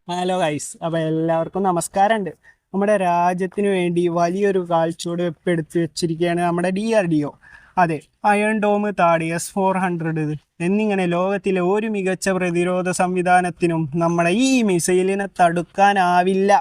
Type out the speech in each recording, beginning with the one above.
Hello guys, അപ്പോൾ എല്ലാവർക്കും നമസ്കാരമുണ്ട്. നമ്മുടെ രാജ്യത്തിന് വേണ്ടി വലിയൊരു കാൽച്ചുവട് എടുത്ത് വെച്ചിരിക്കുകയാണ് നമ്മുടെ DRDO. അതെ, അയൺ ഡോം താടി S-400 എന്നിങ്ങനെ ലോകത്തിലെ ഒരു മികച്ച പ്രതിരോധ സംവിധാനത്തിനും നമ്മുടെ ഈ മിസൈലിനെ തടുക്കാനാവില്ല.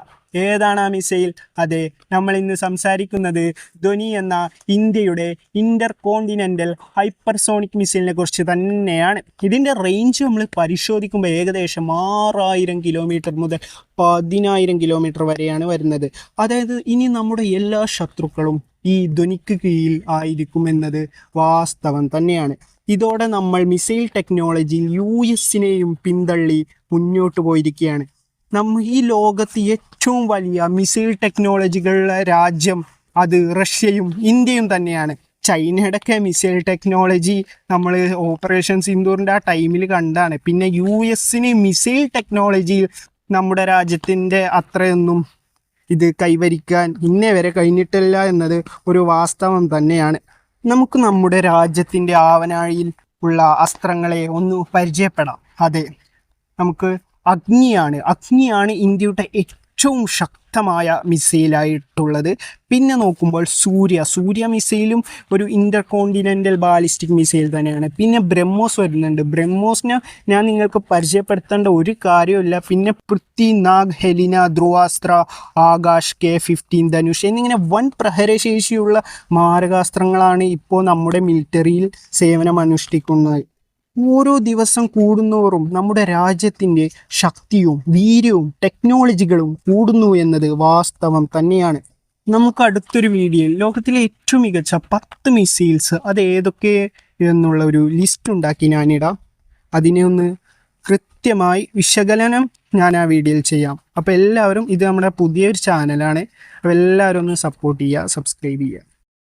ഏതാണ് ആ മിസൈൽ? അതെ, നമ്മൾ ഇന്ന് സംസാരിക്കുന്നത് ധ്വനി എന്ന ഇന്ത്യയുടെ ഇന്റർകോണ്ടിനെന്റൽ ഹൈപ്പർസോണിക് മിസൈലിനെ കുറിച്ച് തന്നെയാണ്. ഇതിൻ്റെ റേഞ്ച് നമ്മൾ പരിശോധിക്കുമ്പോൾ ഏകദേശം 6000 കിലോമീറ്റർ മുതൽ 10,000 കിലോമീറ്റർ വരെയാണ് വരുന്നത്. അതായത് ഇനി നമ്മുടെ എല്ലാ ശത്രുക്കളും ഈ ധ്വനിക്ക് കീഴിൽ ആയിരിക്കും എന്നത് വാസ്തവം തന്നെയാണ്. ഇതോടെ നമ്മൾ മിസൈൽ ടെക്നോളജിയിൽ US-നെയും പിന്തള്ളി മുന്നോട്ട് പോയിരിക്കുകയാണ്. ഈ ലോകത്ത് ഏറ്റവും വലിയ മിസൈൽ ടെക്നോളജികളുടെ രാജ്യം അത് റഷ്യയും ഇന്ത്യയും തന്നെയാണ്. ചൈനയുടെയൊക്കെ മിസൈൽ ടെക്നോളജി നമ്മൾ ഓപ്പറേഷൻ സിന്ദൂറിൻ്റെ ആ ടൈമിൽ കണ്ടാണ്. പിന്നെ US-ന് മിസൈൽ ടെക്നോളജിയിൽ നമ്മുടെ രാജ്യത്തിൻ്റെ അത്രയൊന്നും ഇത് കൈവരിക്കാൻ ഇന്നേ വരെ കഴിഞ്ഞിട്ടില്ല എന്നത് ഒരു വാസ്തവം തന്നെയാണ്. നമുക്ക് നമ്മുടെ രാജ്യത്തിൻ്റെ ആവനാഴിയിൽ ഉള്ള അസ്ത്രങ്ങളെ ഒന്ന് പരിചയപ്പെടാം. അതെ, നമുക്ക് അഗ്നിയാണ് ഇന്ത്യയുടെ ഏറ്റവും ശക്തമായ മിസൈലായിട്ടുള്ളത്. പിന്നെ നോക്കുമ്പോൾ സൂര്യ മിസൈലും ഒരു ഇന്റർകോണ്ടിനെന്റൽ ബാലിസ്റ്റിക് മിസൈൽ തന്നെയാണ്. പിന്നെ ബ്രഹ്മോസ് വരുന്നുണ്ട്. ബ്രഹ്മോസിനെ ഞാൻ നിങ്ങൾക്ക് പരിചയപ്പെടുത്തേണ്ട ഒരു കാര്യമില്ല. പിന്നെ പൃഥ്വി, നാഗ്, ഹെലിന, ധ്രുവാസ്ത്ര, ആകാശ്, K-15, ധനുഷ് എന്നിങ്ങനെ വൻ പ്രഹരശേഷിയുള്ള മാരകാസ്ത്രങ്ങളാണ് ഇപ്പോൾ നമ്മുടെ മിലിറ്ററിയിൽ സേവനമനുഷ്ഠിക്കുന്നത്. ഓരോ ദിവസം കൂടുന്നവരും നമ്മുടെ രാജ്യത്തിൻ്റെ ശക്തിയും വീര്യവും ടെക്നോളജികളും കൂടുന്നു എന്നത് വാസ്തവം തന്നെയാണ്. നമുക്ക് അടുത്തൊരു വീഡിയോയിൽ ലോകത്തിലെ ഏറ്റവും മികച്ച 10 മിസൈൽസ് അത് ഏതൊക്കെ എന്നുള്ള ഒരു ലിസ്റ്റ് ഉണ്ടാക്കി ഞാനിടാം. അതിനെ ഒന്ന് കൃത്യമായി വിശകലനം ഞാൻ ആ വീഡിയോയിൽ ചെയ്യാം. അപ്പോൾ എല്ലാവരും, ഇത് നമ്മുടെ പുതിയൊരു ചാനലാണ്, അപ്പോൾ എല്ലാവരും ഒന്ന് സപ്പോർട്ട് ചെയ്യുക, സബ്സ്ക്രൈബ് ചെയ്യുക.